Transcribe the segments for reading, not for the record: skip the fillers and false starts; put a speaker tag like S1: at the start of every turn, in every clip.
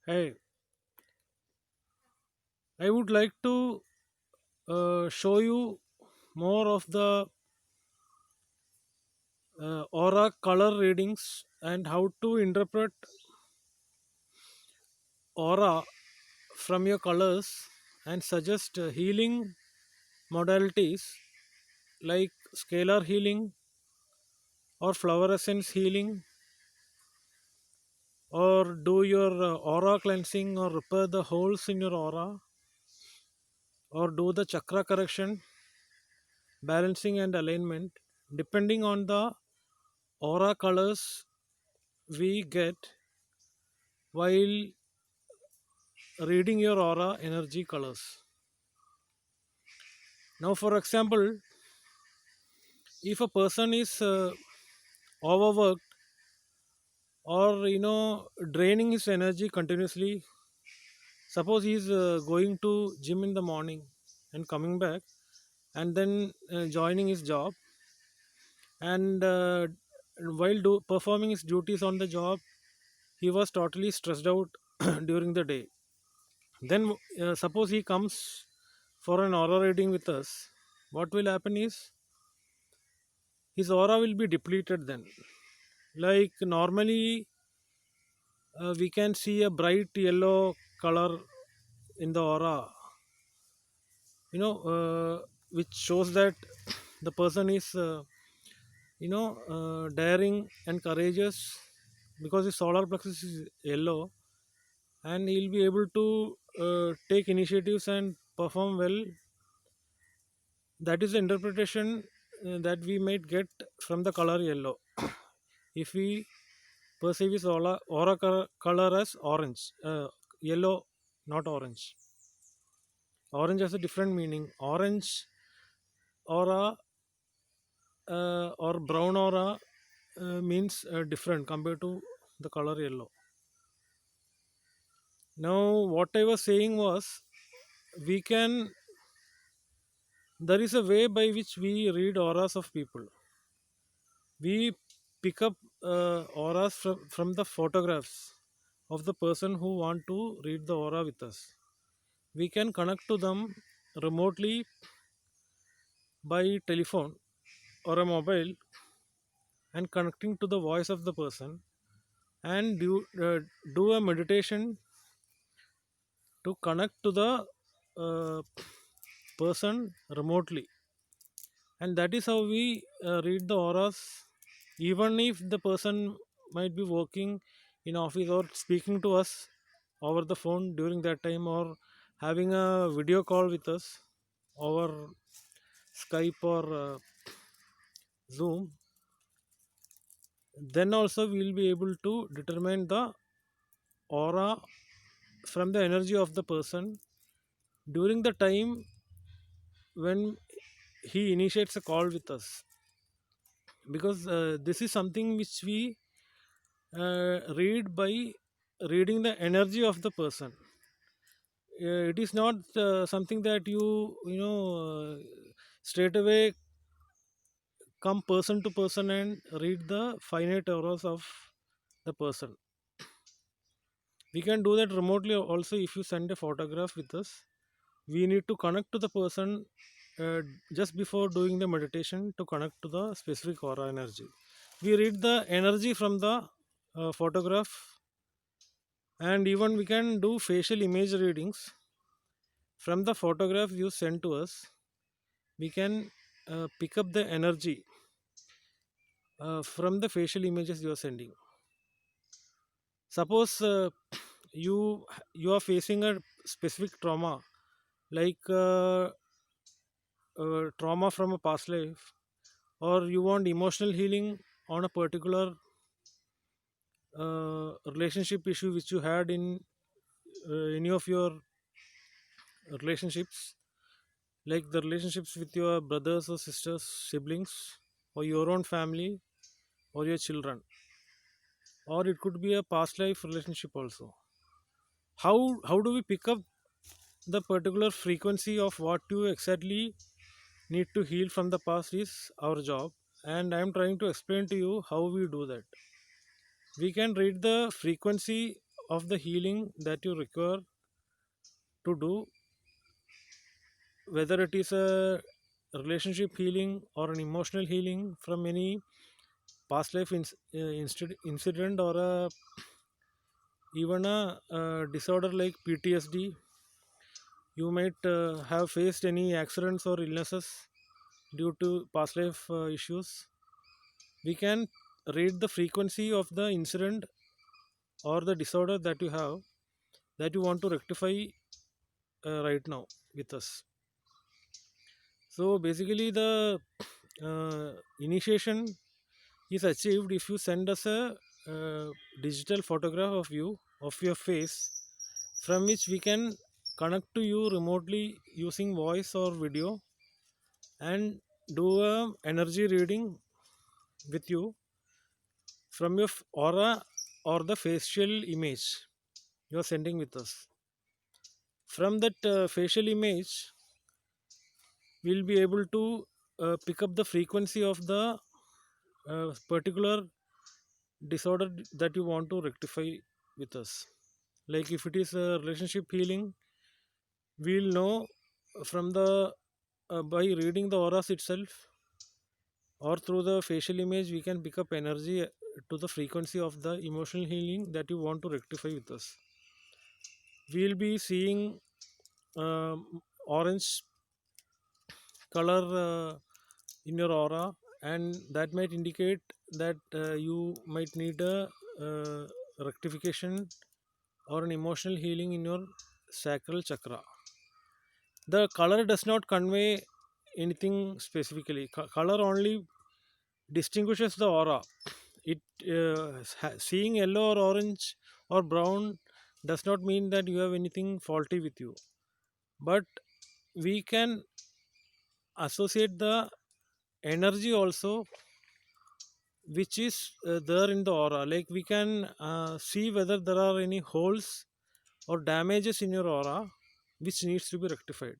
S1: Hey, I would like to show you more of the aura color readings and how to interpret aura from your colors and suggest healing modalities like scalar healing or fluorescence healing, or do your aura cleansing or repair the holes in your aura, or do the chakra correction, balancing and alignment. Depending on the aura colors we get while reading your aura energy colors. Now, for example, if a person is overworked or draining his energy continuously, suppose he is going to gym in the morning and coming back and then joining his job, and while performing his duties on the job, he was totally stressed out during the day. Then suppose he comes for an aura reading with us, what will happen is his aura will be depleted then. Like normally, we can see a bright yellow color in the aura, which shows that the person is, daring and courageous because his solar plexus is yellow, and he'll be able to take initiatives and perform well. That is the interpretation that we might get from the color yellow. If we perceive his color as orange, yellow, not orange. Orange has a different meaning. Orange aura or brown aura means different compared to the color yellow. Now, what I was saying was, we can, there is a way by which we read auras of people. We pick up auras from the photographs of the person who want to read the aura with us. We can connect to them remotely by telephone or a mobile, and connecting to the voice of the person, and do a meditation to connect to the uh, person remotely. And that is how we read the auras, even if the person might be working in office or speaking to us over the phone during that time, or having a video call with us over Skype or Zoom. Then also we will be able to determine the aura from the energy of the person during the time when he initiates a call with us, because this is something which we read by reading the energy of the person. It is not something that straight away come person to person and read the finite auras of the person. We can do that remotely also. If you send a photograph with us, we need to connect to the person uh, just before doing the meditation to connect to the specific aura energy. We read the energy from the photograph, and even we can do facial image readings from the photograph you send to us. We can pick up the energy from the facial images you are sending. Suppose you are facing a specific trauma, like trauma from a past life, or you want emotional healing on a particular relationship issue which you had in any of your relationships, like the relationships with your brothers or sisters, siblings, or your own family, or your children, or it could be a past life relationship also. How do we pick up the particular frequency of what you exactly need to heal from the past is our job, and I am trying to explain to you how we do that. We can read the frequency of the healing that you require to do, whether it is a relationship healing or an emotional healing from any past life incident, or even a disorder like PTSD. You might have faced any accidents or illnesses due to past life issues. We can rate the frequency of the incident or the disorder that you have, that you want to rectify right now with us. So basically, the initiation is achieved if you send us a digital photograph of you, of your face, from which we can connect to you remotely using voice or video, and do a energy reading with you from your aura or the facial image you are sending with us. From that facial image, we'll be able to pick up the frequency of the particular disorder that you want to rectify with us. Like if it is a relationship healing, we'll know from the by reading the auras itself, or through the facial image, we can pick up energy to the frequency of the emotional healing that you want to rectify with us. We'll be seeing orange color in your aura, and that might indicate that you might need a rectification or an emotional healing in your sacral chakra. The color does not convey anything specifically. Color only distinguishes the aura. It seeing yellow or orange or brown does not mean that you have anything faulty with you, but we can associate the energy also, which is there in the aura. Like we can see whether there are any holes or damages in your aura which needs to be rectified.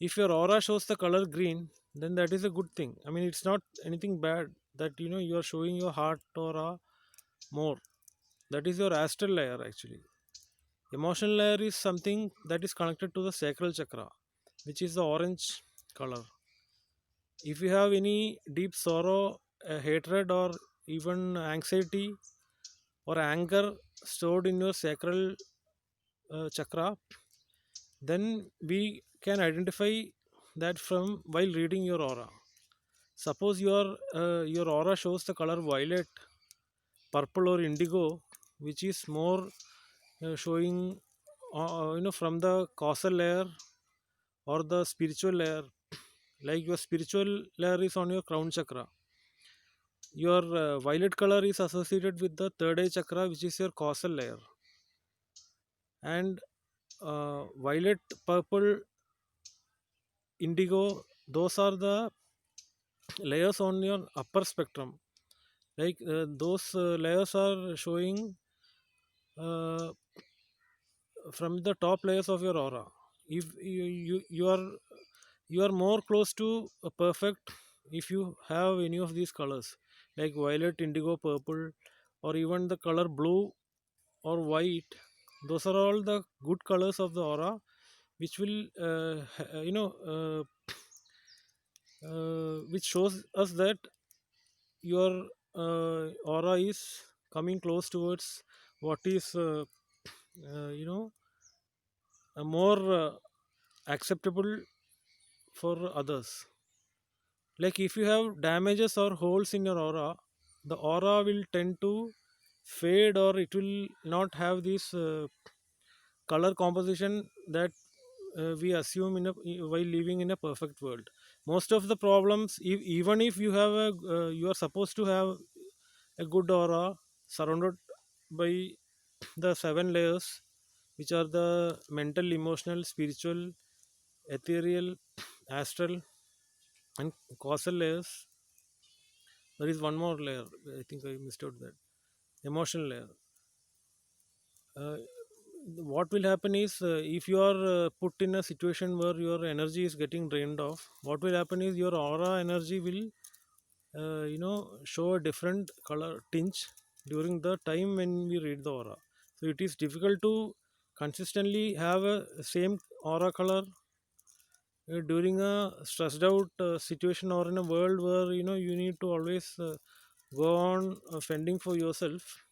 S1: If your aura shows the color green, then that is a good thing. I mean, it's not anything bad that you are showing your heart aura more. That is your astral layer actually. Emotional layer is something that is connected to the sacral chakra, which is the orange color. If you have any deep sorrow, hatred, or even anxiety or anger stored in your sacral chakra, then we can identify that from while reading your aura. Suppose your aura shows the color violet, purple, or indigo, which is more showing from the causal layer or the spiritual layer. Like your spiritual layer is on your crown chakra. Your violet color is associated with the third eye chakra, which is your causal layer. And violet, purple, indigo, those are the layers on your upper spectrum. Like those layers are showing uh, from the top layers of your aura. If you are more close to a perfect if you have any of these colors, like violet, indigo, purple, or even the color blue or white. Those are all the good colors of the aura, which will which shows us that your aura is coming close towards what is you know more acceptable for others. Like if you have damages or holes in your aura, the aura will tend to fade, or it will not have this color composition that we assume while living in a perfect world. Most of the problems, even if you have you are supposed to have a good aura surrounded by the seven layers, which are the mental, emotional, spiritual, ethereal, astral, and causal layers. There is one more layer. I think I missed out that emotional layer. Uh, what will happen is if you are put in a situation where your energy is getting drained off, what will happen is your aura energy will show a different color tinge during the time when we read the aura. So it is difficult to consistently have a same aura color during a stressed out situation, or in a world where you need to always go on fending for yourself.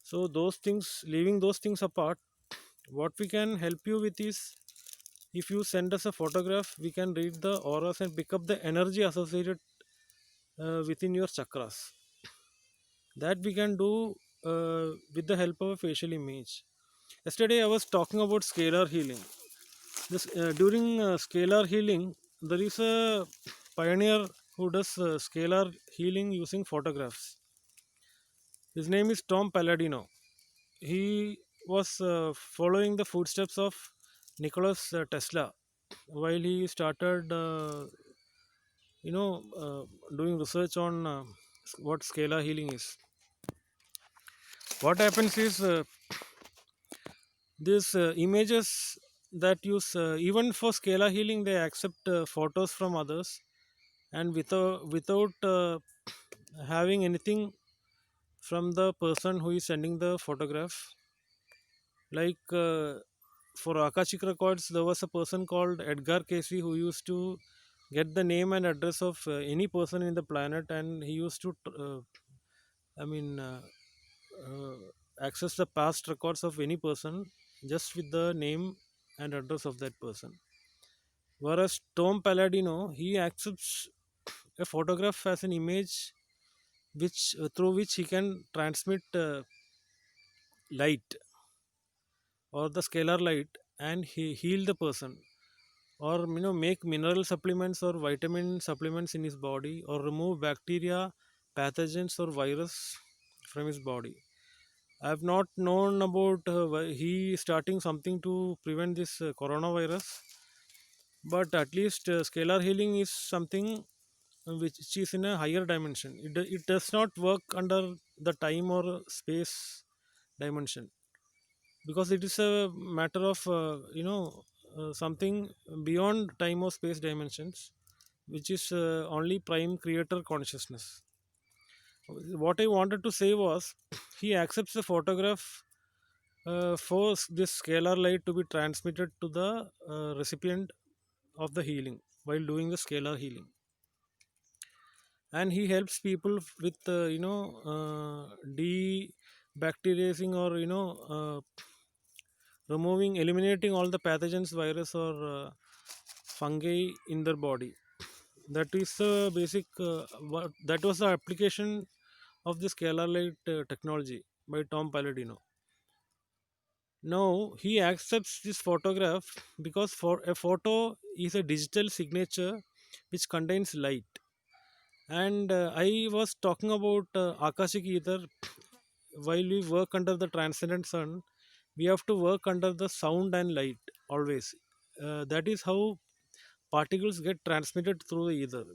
S1: So those things, leaving those things apart, what we can help you with is, if you send us a photograph, we can read the auras and pick up the energy associated within your chakras. That we can do with the help of a facial image. Yesterday I was talking about scalar healing. During scalar healing, there is a pioneer who does scalar healing using photographs. His name is Tom Palladino. He was following the footsteps of Nicholas Tesla while he started, doing research on what scalar healing is. What happens is, these images that use, even for scalar healing, they accept photos from others, and without having anything from the person who is sending the photograph. Like, for Akashic records, there was a person called Edgar Casey who used to get the name and address of any person in the planet, and he used to I mean uh, access the past records of any person just with the name and address of that person. Whereas Tom Palladino, he accepts a photograph as an image, which through which he can transmit light, or the scalar light, and he heal the person, or make mineral supplements or vitamin supplements in his body, or remove bacteria, pathogens, or virus from his body. I have not known about he starting something to prevent this coronavirus, but at least scalar healing is something which is in a higher dimension. It does not work under the time or space dimension, because it is a matter of something beyond time or space dimensions, which is only prime creator consciousness. What I wanted to say was, he accepts the photograph for this scalar light to be transmitted to the recipient of the healing while doing the scalar healing, and he helps people with debacterializing, or removing, eliminating all the pathogens, virus, or fungi in their body. That is the basic that was the application of the scalar light technology by Tom Palladino. Now he accepts this photograph because for a photo is a digital signature which contains light. And I was talking about Akashic ether. While we work under the transcendent sun, we have to work under the sound and light always. That is how particles get transmitted through the ether.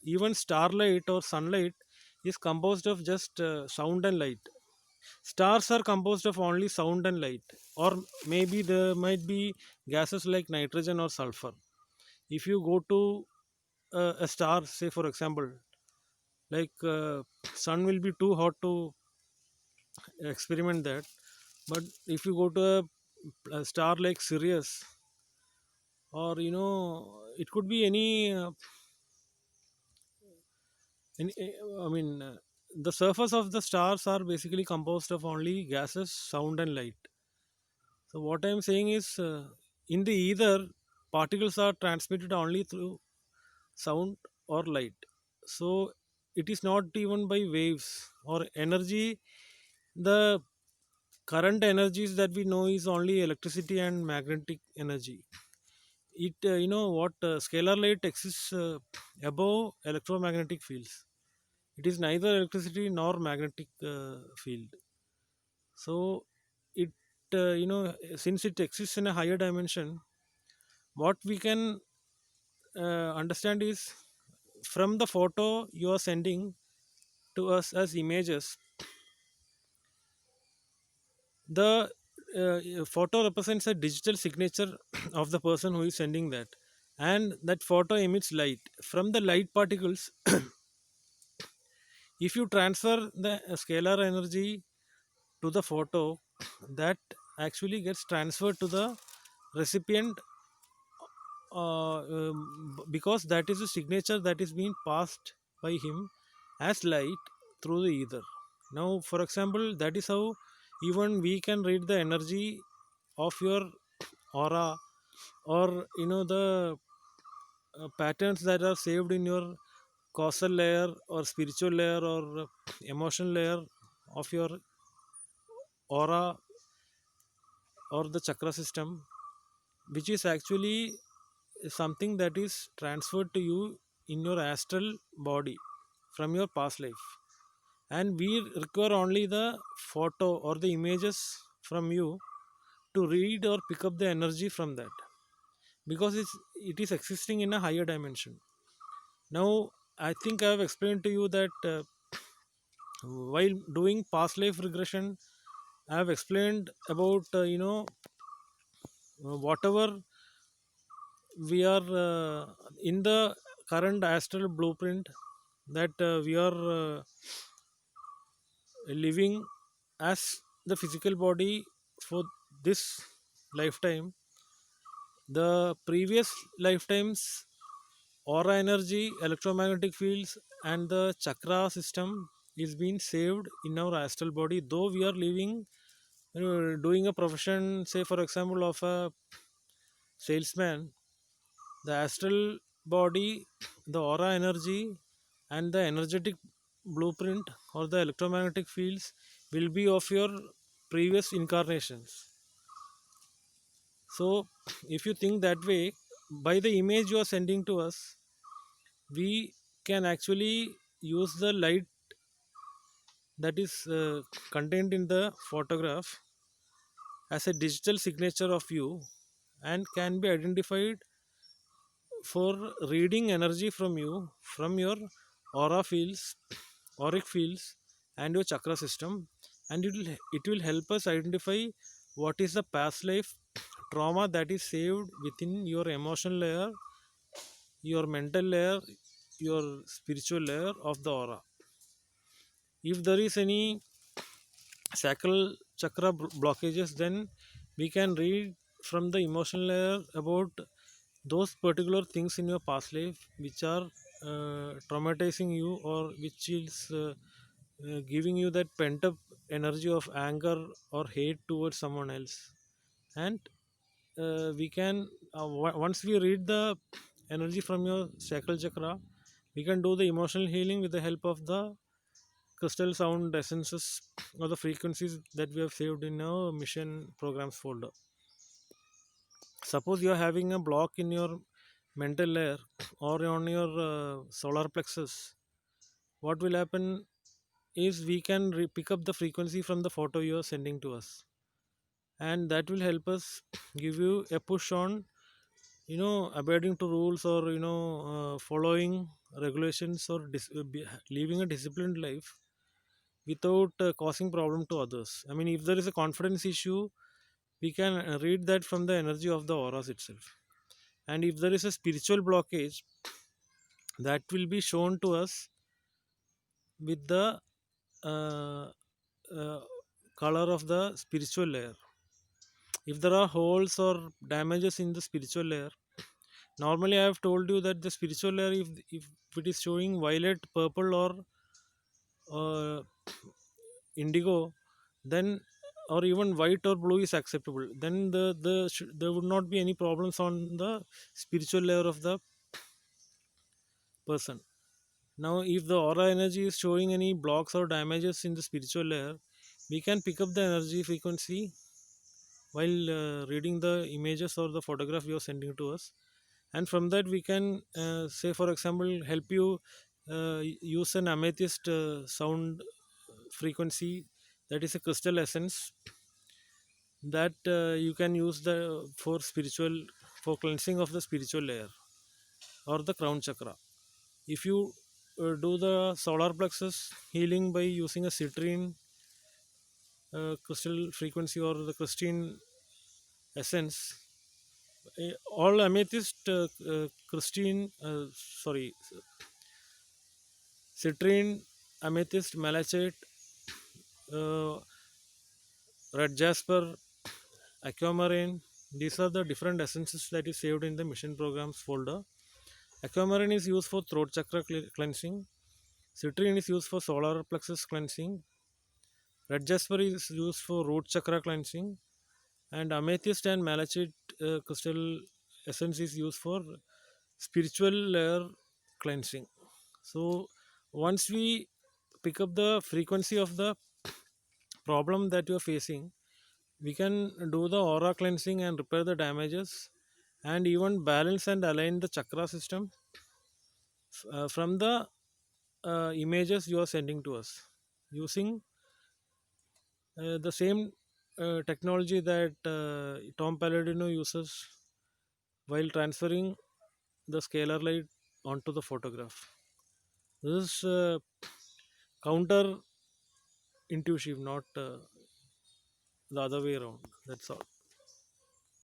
S1: Even starlight or sunlight is composed of just sound and light. Stars are composed of only sound and light, or maybe there might be gases like nitrogen or sulfur. If you go to a star, say for example, like sun will be too hot to experiment that, but if you go to a star like Sirius, or it could be any I mean, the surface of the stars are basically composed of only gases, sound, and light. So what I'm saying is, in the ether, particles are transmitted only through sound or light. So it is not even by waves or energy. The current energies that we know is only electricity and magnetic energy. It what scalar light exists above electromagnetic fields. It is neither electricity nor magnetic field. So it since it exists in a higher dimension, what we can understand is, from the photo you are sending to us as images, the photo represents a digital signature of the person who is sending that, and that photo emits light. From the light particles, if you transfer the scalar energy to the photo, that actually gets transferred to the recipient, because that is a signature that is being passed by him as light through the ether. Now, for example, that is how even we can read the energy of your aura, or the patterns that are saved in your causal layer or spiritual layer or emotional layer of your aura or the chakra system, which is actually something that is transferred to you in your astral body from your past life. And we require only the photo or the images from you to read or pick up the energy from that, because it is existing in a higher dimension. Now, I think I have explained to you that while doing past life regression, I have explained about whatever we are in the current astral blueprint that we are living as the physical body for this lifetime. The previous lifetimes aura energy, electromagnetic fields, and the chakra system is being saved in our astral body, though we are living, doing a profession, say for example of a salesman. The astral body, the aura energy, and the energetic blueprint or the electromagnetic fields will be of your previous incarnations. So, if you think that way, by the image you are sending to us, we can actually use the light that is contained in the photograph as a digital signature of you, and can be identified for reading energy from you from your aura fields, auric fields, and your chakra system. And it will help us identify what is the past life trauma that is saved within your emotional layer, your mental layer, your spiritual layer of the aura. If there is any sacral chakra blockages, then we can read from the emotional layer about those particular things in your past life which are traumatizing you, or which is giving you that pent up energy of anger or hate towards someone else. And we can once we read the energy from your sacral chakra, we can do the emotional healing with the help of the crystal sound essences or the frequencies that we have saved in our mission programs folder. Suppose you are having a block in your mental layer or on your solar plexus, what will happen is we can pick up the frequency from the photo you are sending to us, and that will help us give you a push on abiding to rules, or following regulations, or living a disciplined life without causing problem to others. I mean, if there is a confidence issue, we can read that from the energy of the auras itself. And if there is a spiritual blockage, that will be shown to us with the uh, uh, color of the spiritual layer. If there are holes or damages in the spiritual layer, normally I have told you that the spiritual layer, if it is showing violet, purple, or uh, indigo, then, or even white or blue is acceptable, then there would not be any problems on the spiritual layer of the person. Now, if the aura energy is showing any blocks or damages in the spiritual layer, we can pick up the energy frequency while reading the images or the photograph you are sending to us. And from that, we can, say, for example, help you use an amethyst sound frequency, that is a crystal essence that you can use the for spiritual, for cleansing of the spiritual layer or the crown chakra. If you do the solar plexus healing by using a citrine crystal frequency or the crystalline essence, all amethyst crystalline sorry citrine, amethyst, malachite, uh, red jasper, aquamarine. These are the different essences that is saved in the mission programs folder. Aquamarine is used for throat chakra cleansing. Citrine is used for solar plexus cleansing. Red jasper is used for root chakra cleansing. And amethyst and malachite crystal essence is used for spiritual layer cleansing. So once we pick up the frequency of the problem that you are facing, we can do the aura cleansing and repair the damages, and even balance and align the chakra system from the images you are sending to us using the same technology that Tom Palladino uses while transferring the scalar light onto the photograph. This is counter intuitive, not the other way around. That's all.